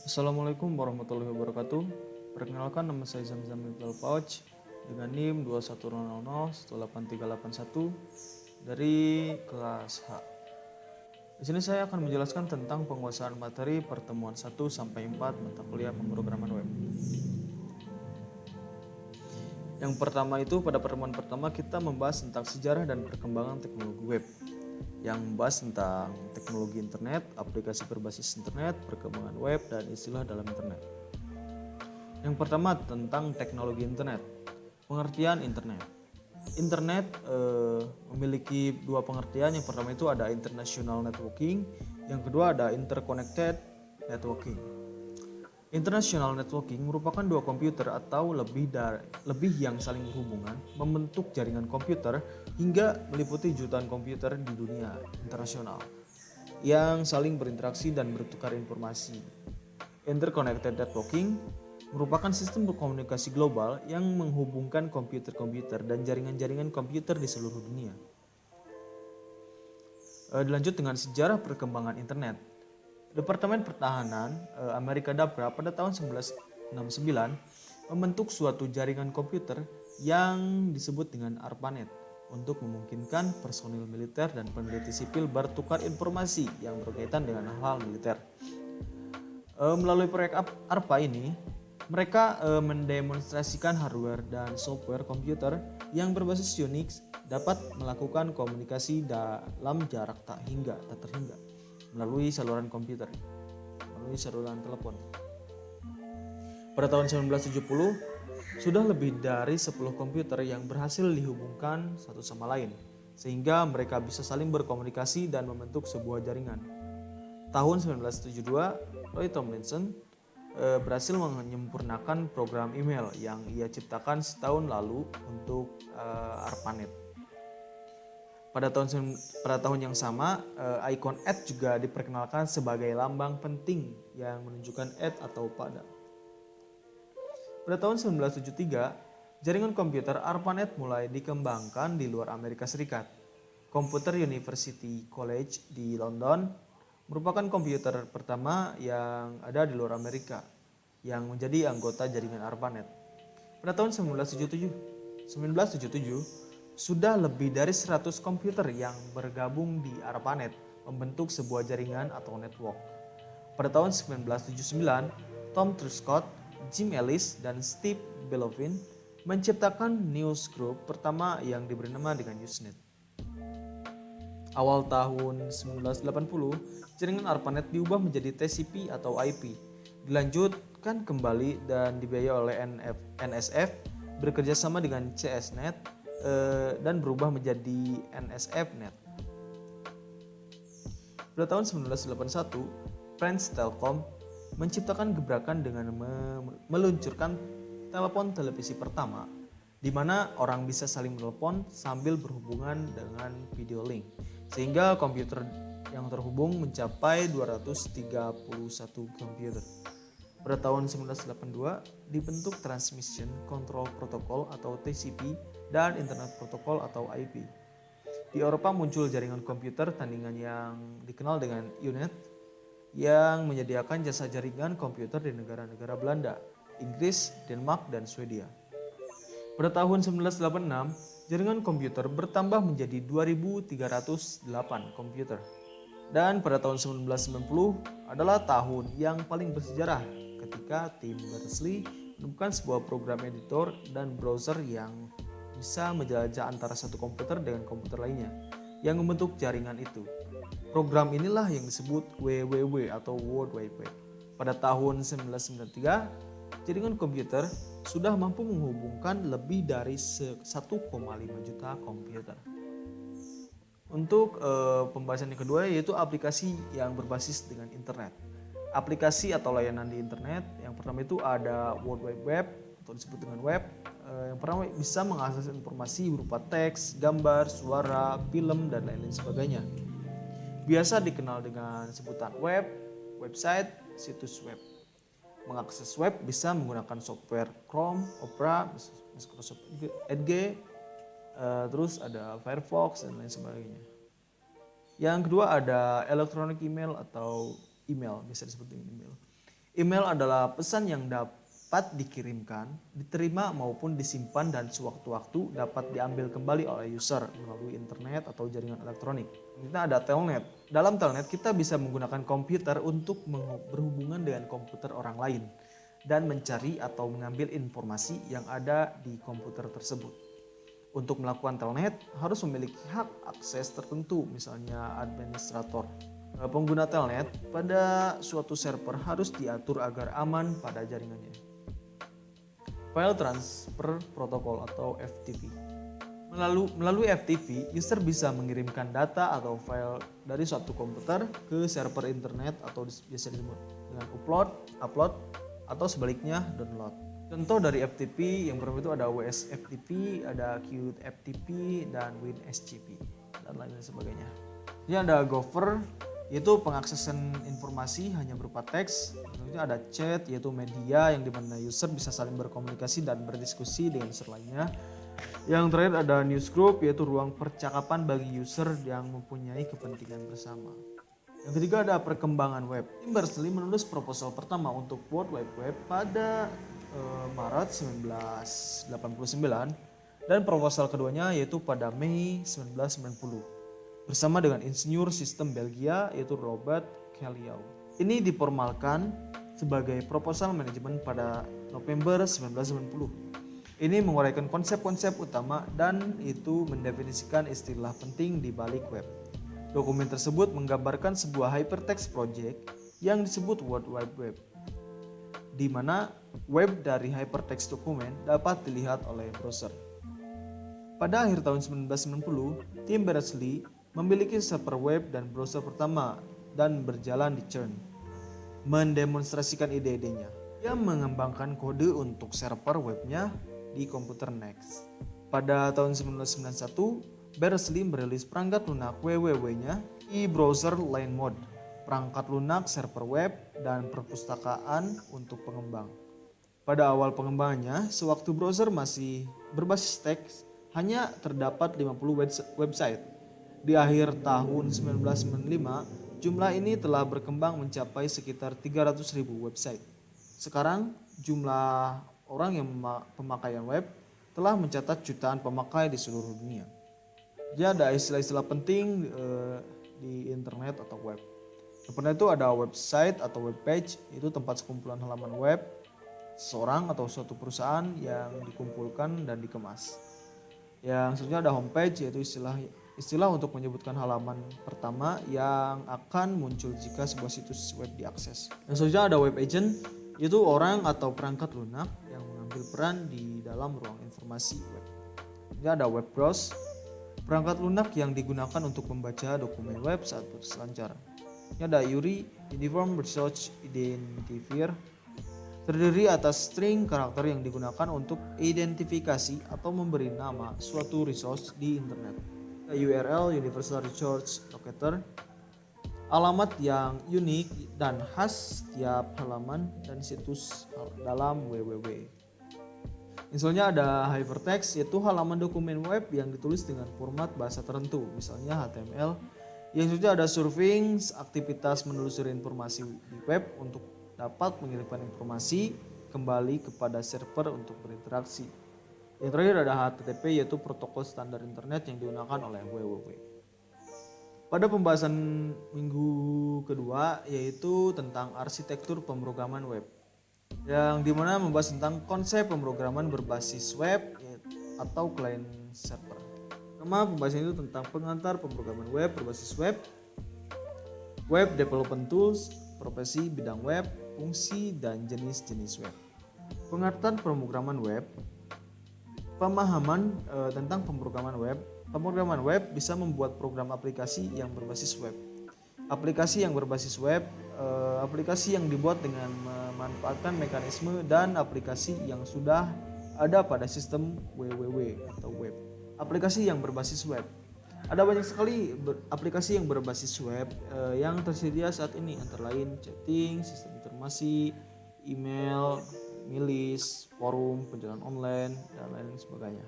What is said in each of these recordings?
Assalamualaikum warahmatullahi wabarakatuh. Perkenalkan, nama saya Zamzam Iqbal Fauj dengan NIM 21000-18381 dari kelas H. Di sini saya akan menjelaskan tentang penguasaan materi pertemuan 1 sampai 4 mata kuliah pemrograman web. Yang pertama itu, pada pertemuan pertama kita membahas tentang sejarah dan perkembangan teknologi web, yang membahas tentang teknologi internet, aplikasi berbasis internet, perkembangan web, dan istilah dalam internet. Yang pertama tentang teknologi internet. Pengertian internet. Internet memiliki dua pengertian. Yang pertama itu ada international networking, yang kedua ada interconnected networking. International networking merupakan dua komputer atau lebih yang saling berhubungan membentuk jaringan komputer hingga meliputi jutaan komputer di dunia internasional yang saling berinteraksi dan bertukar informasi. Interconnected networking merupakan sistem berkomunikasi global yang menghubungkan komputer-komputer dan jaringan-jaringan komputer di seluruh dunia. Dilanjut dengan sejarah perkembangan internet. Departemen Pertahanan Amerika Dapra pada tahun 1969 membentuk suatu jaringan komputer yang disebut dengan ARPANET untuk memungkinkan personil militer dan peneliti sipil bertukar informasi yang berkaitan dengan hal militer. Melalui proyek ARPA ini, mereka mendemonstrasikan hardware dan software komputer yang berbasis Unix dapat melakukan komunikasi dalam jarak tak terhingga melalui saluran komputer, melalui saluran telepon. Pada tahun 1970, sudah lebih dari 10 komputer yang berhasil dihubungkan satu sama lain, sehingga mereka bisa saling berkomunikasi dan membentuk sebuah jaringan. Tahun 1972, Roy Tomlinson berhasil menyempurnakan program email yang ia ciptakan setahun lalu untuk ARPANET. Pada tahun yang sama, ikon @ juga diperkenalkan sebagai lambang penting yang menunjukkan @ atau pada. Pada tahun 1973, jaringan komputer ARPANET mulai dikembangkan di luar Amerika Serikat. Computer University College di London merupakan komputer pertama yang ada di luar Amerika yang menjadi anggota jaringan ARPANET. Pada tahun 1977, sudah lebih dari 100 komputer yang bergabung di ARPANET membentuk sebuah jaringan atau network. Pada tahun 1979, Tom Truscott, Jim Ellis, dan Steve Belovin menciptakan newsgroup pertama yang diberi nama dengan Usenet. Awal tahun 1980, jaringan ARPANET diubah menjadi TCP atau IP, dilanjutkan kembali dan dibiayai oleh NSF, bekerja sama dengan CSNet, dan berubah menjadi NSFNet. Pada tahun 1981, France Telkom menciptakan gebrakan dengan meluncurkan telepon televisi pertama, di mana orang bisa saling menelpon sambil berhubungan dengan video link, sehingga komputer yang terhubung mencapai 231 komputer. Pada tahun 1982 dibentuk Transmission Control Protocol atau TCP dan Internet Protocol atau IP. Di Eropa muncul jaringan komputer tandingan yang dikenal dengan UNET yang menyediakan jasa jaringan komputer di negara-negara Belanda, Inggris, Denmark, dan Swedia. Pada tahun 1986, jaringan komputer bertambah menjadi 2.308 komputer. Dan pada tahun 1990 adalah tahun yang paling bersejarah ketika tim Berners-Lee menemukan sebuah program editor dan browser yang bisa menjelajah antara satu komputer dengan komputer lainnya yang membentuk jaringan itu. Program inilah yang disebut WWW atau World Wide Web. Pada tahun 1993, jaringan komputer sudah mampu menghubungkan lebih dari 1,5 juta komputer. Untuk pembahasan yang kedua yaitu aplikasi yang berbasis dengan internet. Aplikasi atau layanan di internet yang pertama itu ada World Wide Web atau disebut dengan web. Yang pertama bisa mengakses informasi berupa teks, gambar, suara, film, dan lain-lain sebagainya. Biasa dikenal dengan sebutan web, website, situs web. Mengakses web bisa menggunakan software Chrome, Opera, Microsoft Edge, terus ada Firefox dan lain sebagainya. Yang kedua ada electronic email atau email, bisa disebut dengan email. Email adalah pesan yang dapat dikirimkan, diterima maupun disimpan dan sewaktu-waktu dapat diambil kembali oleh user melalui internet atau jaringan elektronik. Kita ada telnet. Dalam telnet kita bisa menggunakan komputer untuk berhubungan dengan komputer orang lain dan mencari atau mengambil informasi yang ada di komputer tersebut. Untuk melakukan telnet harus memiliki hak akses tertentu, misalnya administrator. Pengguna telnet pada suatu server harus diatur agar aman pada jaringannya. File Transfer Protocol atau FTP. Melalui FTP, user bisa mengirimkan data atau file dari suatu komputer ke server internet atau biasa disebut dengan upload, atau sebaliknya download. Contoh dari FTP yang berbeda itu ada WSFTP, ada QFTP, dan WinSCP, dan lain sebagainya. Ini ada Gopher, yaitu pengaksesan informasi hanya berupa teks. Selanjutnya ada chat, yaitu media yang dimana user bisa saling berkomunikasi dan berdiskusi dengan user lainnya. Yang terakhir ada newsgroup, yaitu ruang percakapan bagi user yang mempunyai kepentingan bersama. Yang ketiga ada perkembangan web. Tim Berners-Lee menulis proposal pertama untuk World Wide Web pada Maret 1989 dan proposal keduanya yaitu pada Mei 1990. Bersama dengan insinyur sistem Belgia yaitu Robert Caliau. Ini diformalkan sebagai proposal manajemen pada November 1990. Ini menguraikan konsep-konsep utama dan itu mendefinisikan istilah penting di balik web. Dokumen tersebut menggambarkan sebuah hypertext project yang disebut World Wide Web, di mana web dari hypertext dokumen dapat dilihat oleh browser. Pada akhir tahun 1990, tim Berners-Lee memiliki server web dan browser pertama dan berjalan di CERN, mendemonstrasikan ide-idenya. Ia mengembangkan kode untuk server webnya di komputer NeXT. Pada tahun 1991, Berners-Lee merilis perangkat lunak www-nya di browser line mode, perangkat lunak server web, dan perpustakaan untuk pengembang. Pada awal pengembangannya, sewaktu browser masih berbasis teks, hanya terdapat 50 website. Di akhir tahun 1995, jumlah ini telah berkembang mencapai sekitar 300.000 website. Sekarang, jumlah orang yang pemakaian web telah mencatat jutaan pemakai di seluruh dunia. Jadi ada istilah-istilah penting di internet atau web. Yang pertama itu ada website atau web page, itu tempat sekumpulan halaman web seseorang atau suatu perusahaan yang dikumpulkan dan dikemas. Yang selanjutnya ada homepage, yaitu istilah untuk menyebutkan halaman pertama yang akan muncul jika sebuah situs web diakses. Yang selanjutnya ada web agent, yaitu orang atau perangkat lunak yang mengambil peran di dalam ruang informasi web. Ini ada web browse, perangkat lunak yang digunakan untuk membaca dokumen web saat berselancar. Ini ada URI, Uniform Resource Identifier, terdiri atas string karakter yang digunakan untuk identifikasi atau memberi nama suatu resource di internet. URL, Universal Resource Locator, alamat yang unik dan khas setiap halaman dan situs dalam www. Misalnya ada hypertext, yaitu halaman dokumen web yang ditulis dengan format bahasa tertentu, misalnya HTML. Yang juga ada surfing, aktivitas menelusuri informasi di web untuk dapat mengirimkan informasi kembali kepada server untuk berinteraksi. Yang terakhir ada HTTP, yaitu protokol standar internet yang digunakan oleh www. Pada pembahasan minggu kedua yaitu tentang arsitektur pemrograman web, yang dimana membahas tentang konsep pemrograman berbasis web atau client server. Pertama, pembahasan itu tentang pengantar pemrograman web berbasis web, web development tools, profesi bidang web, fungsi dan jenis-jenis web. Pengertian pemrograman web. Pemahaman tentang pemrograman web. Pemrograman web bisa membuat program aplikasi yang berbasis web. Aplikasi yang berbasis web, aplikasi yang dibuat dengan memanfaatkan mekanisme dan aplikasi yang sudah ada pada sistem www atau web. Aplikasi yang berbasis web. Ada banyak sekali aplikasi yang berbasis web yang tersedia saat ini, antara lain chatting, sistem informasi, email, milis, forum, penjualan online, dan lain sebagainya.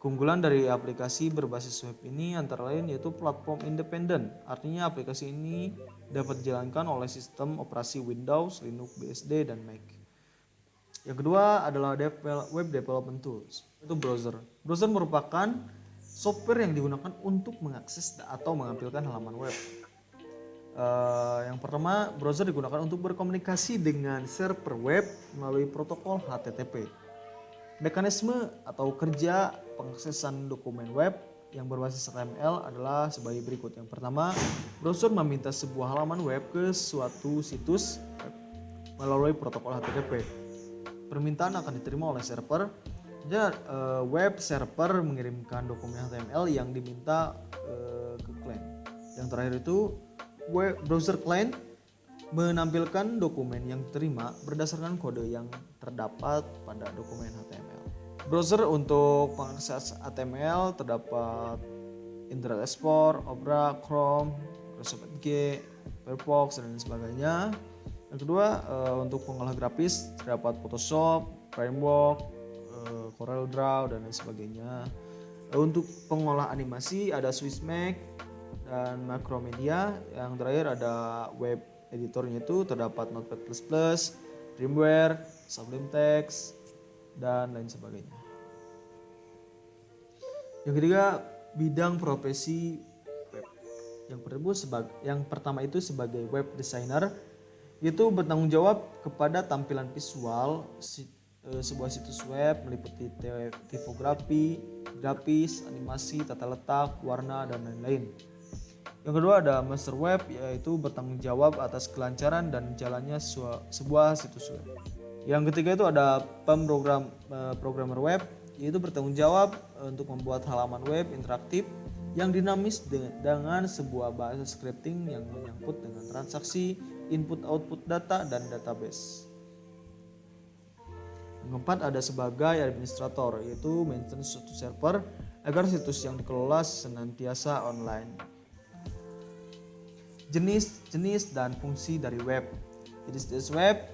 Keunggulan dari aplikasi berbasis web ini antara lain yaitu platform independen. Artinya aplikasi ini dapat dijalankan oleh sistem operasi Windows, Linux, BSD, dan Mac. Yang kedua adalah web development tools, itu browser. Browser merupakan software yang digunakan untuk mengakses atau menampilkan halaman web. Yang pertama, browser digunakan untuk berkomunikasi dengan server web melalui protokol HTTP. Mekanisme atau kerja pengaksesan dokumen web yang berbasis HTML adalah sebagai berikut. Yang pertama, browser meminta sebuah halaman web ke suatu situs web melalui protokol HTTP. Permintaan akan diterima oleh server. Dan web server mengirimkan dokumen HTML yang diminta ke client. Yang terakhir itu browser client menampilkan dokumen yang diterima berdasarkan kode yang terdapat pada dokumen HTML. Browser untuk pengakses HTML terdapat Internet Explorer, Opera, Chrome, Microsoft Edge, Firefox, dan sebagainya. Yang kedua, untuk pengolah grafis terdapat Photoshop, Framework, Corel Draw, dan lain sebagainya. Untuk pengolah animasi ada Swissmac dan Macromedia. Yang terakhir ada web editornya itu terdapat Notepad++, Dreamweaver, Sublime Text, dan lain sebagainya. Yang ketiga, bidang profesi web. Yang pertama itu sebagai web designer, yaitu bertanggung jawab kepada tampilan visual sebuah situs web meliputi tipografi, grafis, animasi, tata letak, warna, dan lain-lain. Yang kedua ada master web, yaitu bertanggung jawab atas kelancaran dan jalannya sebuah situs web. Yang ketiga itu ada programmer web, yaitu bertanggung jawab untuk membuat halaman web interaktif yang dinamis dengan sebuah bahasa scripting yang menyangkut dengan transaksi, input-output data, dan database. Yang keempat ada sebagai administrator, yaitu maintenance suatu server agar situs yang dikelola senantiasa online. Jenis dan fungsi dari web. Jenis web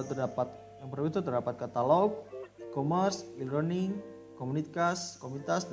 terdapat katalog, e-commerce, e-learning, komunitas,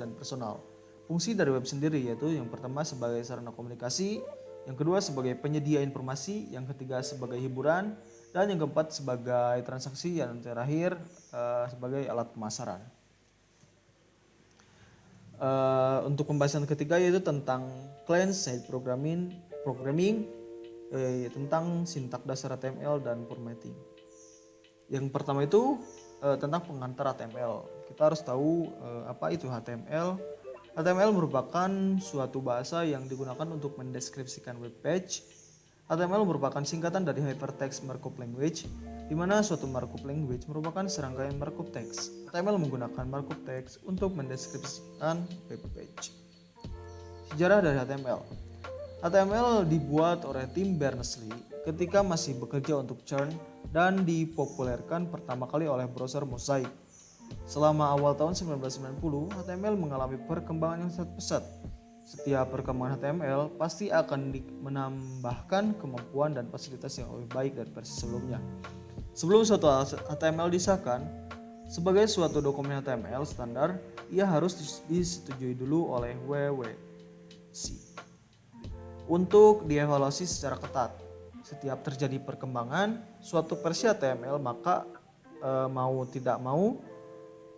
dan personal. Fungsi dari web sendiri yaitu yang pertama sebagai sarana komunikasi, yang kedua sebagai penyedia informasi, yang ketiga sebagai hiburan, dan yang keempat sebagai transaksi, yang terakhir sebagai alat pemasaran. Untuk pembahasan ketiga yaitu tentang client-side programming, tentang sintak dasar HTML dan formatting. Yang pertama itu tentang pengantar HTML. Kita harus tahu apa itu HTML. HTML merupakan suatu bahasa yang digunakan untuk mendeskripsikan web page. HTML merupakan singkatan dari Hypertext Markup Language, di mana suatu markup language merupakan serangkaian markup teks. HTML menggunakan markup teks untuk mendeskripsikan web page. Sejarah dari HTML. HTML dibuat oleh Tim Berners-Lee ketika masih bekerja untuk CERN dan dipopulerkan pertama kali oleh browser Mosaic. Selama awal tahun 1990, HTML mengalami perkembangan yang sangat pesat. Setiap perkembangan HTML pasti akan menambahkan kemampuan dan fasilitas yang lebih baik dari versi sebelumnya. Sebelum suatu HTML disahkan sebagai suatu dokumen HTML standar, ia harus disetujui dulu oleh WWC untuk dievaluasi secara ketat. Setiap terjadi perkembangan suatu versi HTML, maka mau tidak mau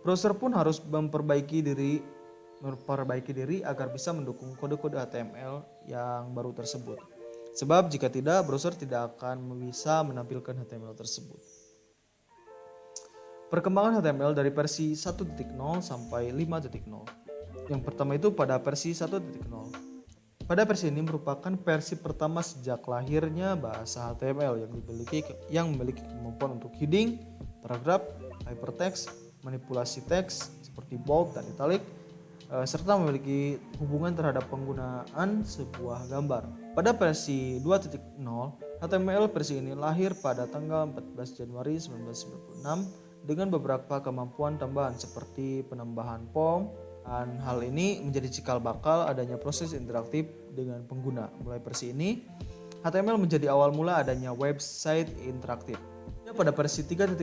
browser pun harus memperbaiki diri agar bisa mendukung kode-kode HTML yang baru tersebut. Sebab jika tidak, browser tidak akan bisa menampilkan HTML tersebut. Perkembangan HTML dari versi 1.0 sampai 5.0. Yang pertama itu pada versi 1.0. Pada versi ini merupakan versi pertama sejak lahirnya bahasa HTML yang memiliki kemampuan untuk heading, paragraf, hypertext, manipulasi teks seperti bold dan italic, serta memiliki hubungan terhadap penggunaan sebuah gambar. Pada versi 2.0, HTML versi ini lahir pada tanggal 14 Januari 1996 dengan beberapa kemampuan tambahan seperti penambahan form, dan hal ini menjadi cikal bakal adanya proses interaktif dengan pengguna. Mulai versi ini, HTML menjadi awal mula adanya website interaktif. Pada versi 3.0,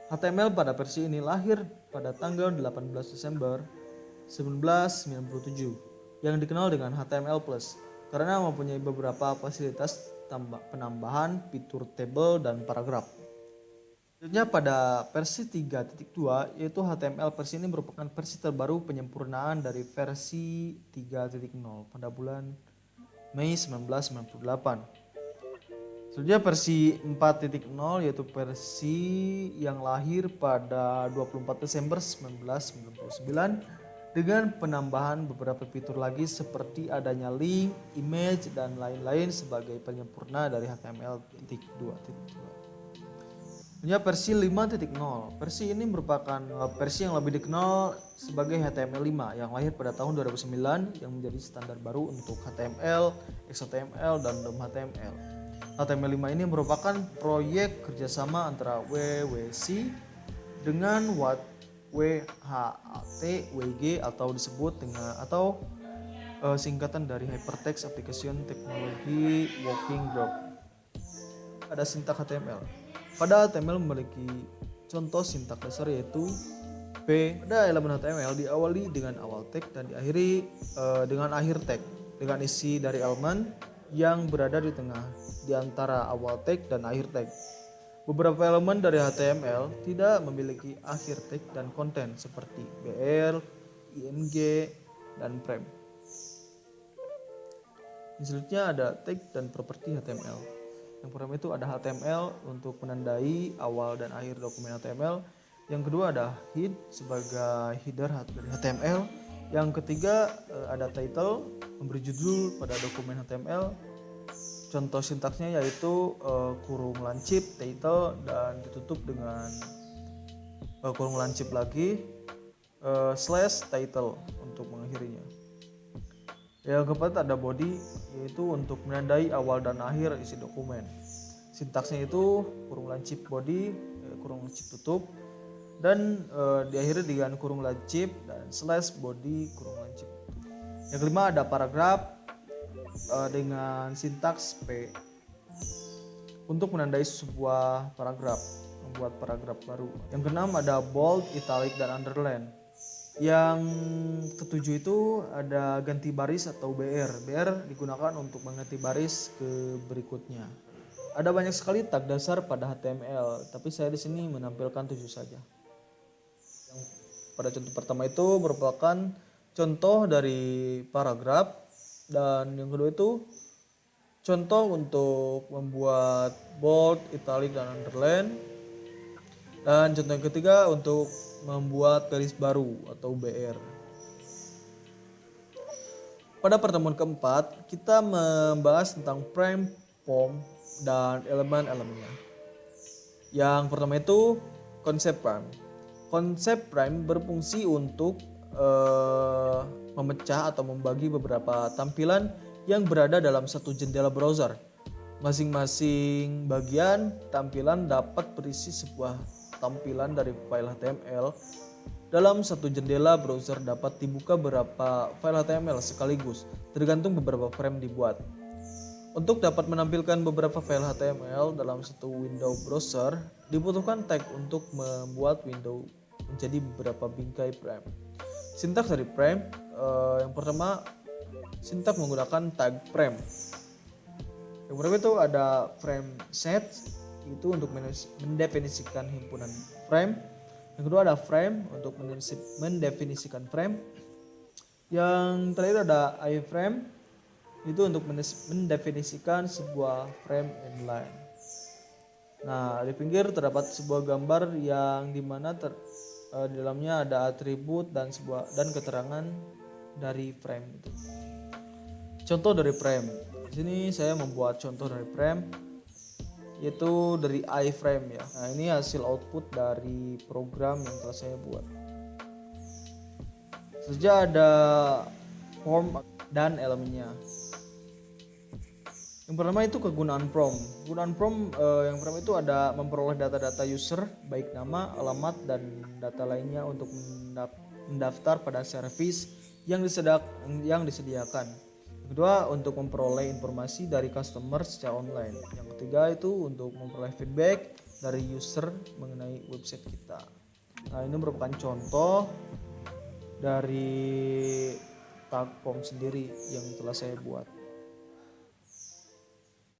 HTML pada versi ini lahir pada tanggal 18 Desember 1997 yang dikenal dengan HTML+, karena mempunyai beberapa fasilitas penambahan fitur tabel dan paragraf. Selanjutnya pada versi 3.2 yaitu HTML versi ini merupakan versi terbaru penyempurnaan dari versi 3.0 pada bulan Mei 1998. Selanjutnya versi 4.0 yaitu versi yang lahir pada 24 Desember 1999 dengan penambahan beberapa fitur lagi seperti adanya link, image, dan lain-lain sebagai penyempurna dari HTML.2.2. Selanjutnya versi 5.0. Versi ini merupakan versi yang lebih dikenal sebagai HTML5 yang lahir pada tahun 2009 yang menjadi standar baru untuk HTML, XHTML, dan DOM HTML. HTML5 ini merupakan proyek kerjasama antara WWC dengan WHAT-WG atau disebut dengan singkatan dari Hypertext Application Technology Working Group. Ada sintaks HTML. Pada HTML memiliki contoh sintaks dasar yaitu pada elemen HTML diawali dengan awal tag dan diakhiri dengan akhir tag dengan isi dari elemen yang berada di tengah di antara awal tag dan akhir tag. Beberapa elemen dari HTML tidak memiliki akhir tag dan konten seperti BR, ING, dan frame. Selanjutnya ada tag dan properti HTML. Yang pertama itu ada HTML untuk menandai awal dan akhir dokumen HTML. Yang kedua ada head sebagai header dari HTML. Yang ketiga ada title, memberi judul pada dokumen HTML. Contoh sintaksnya yaitu kurung lancip, title, dan ditutup dengan kurung lancip lagi, slash title untuk mengakhirinya. Yang keempat ada body, yaitu untuk menandai awal dan akhir isi dokumen. Sintaksnya itu kurung lancip body, kurung lancip tutup, dan diakhiri dengan kurung lancip dan slash body kurung lancip. Yang kelima ada paragraf dengan sintaks P untuk menandai sebuah paragraf, membuat paragraf baru. Yang keenam ada bold, italic, dan underline. Yang ketujuh itu ada ganti baris atau BR. BR digunakan untuk mengganti baris ke berikutnya. Ada banyak sekali tag dasar pada HTML, tapi saya di sini menampilkan 7 saja. Yang pada contoh pertama itu merupakan contoh dari paragraf, dan yang kedua itu contoh untuk membuat bold, italic, dan underline. Dan contoh yang ketiga untuk membuat garis baru atau BR. Pada pertemuan keempat, kita membahas tentang frame, form, dan elemen-elemennya. Yang pertama itu konsep frame. Konsep frame berfungsi untuk memecah atau membagi beberapa tampilan yang berada dalam satu jendela browser. Masing-masing bagian tampilan dapat berisi sebuah tampilan dari file HTML. Dalam satu jendela browser dapat dibuka beberapa file HTML sekaligus, tergantung beberapa frame dibuat. Untuk dapat menampilkan beberapa file HTML dalam satu window browser, dibutuhkan tag untuk membuat window menjadi beberapa bingkai frame. Sintaks dari frame, yang pertama sintaks menggunakan tag frame. Yang pertama itu ada frame set, itu untuk mendefinisikan himpunan frame. Yang kedua ada frame untuk mendefinisikan frame. Yang terakhir ada iframe, itu untuk mendefinisikan sebuah frame inline. Nah, di pinggir terdapat sebuah gambar yang dimana di dalamnya ada atribut dan keterangan dari frame itu. Contoh dari frame. Di sini saya membuat contoh dari frame, yaitu dari iframe ya. Nah, ini hasil output dari program yang telah saya buat. Selanjutnya ada form dan elemennya. Yang pertama itu kegunaan form. Kegunaan form yang pertama itu ada memperoleh data-data user, baik nama, alamat, dan data lainnya untuk mendaftar pada servis yang disediakan. Yang kedua untuk memperoleh informasi dari customer secara online. Yang ketiga itu untuk memperoleh feedback dari user mengenai website kita. Nah, ini merupakan contoh dari platform sendiri yang telah saya buat.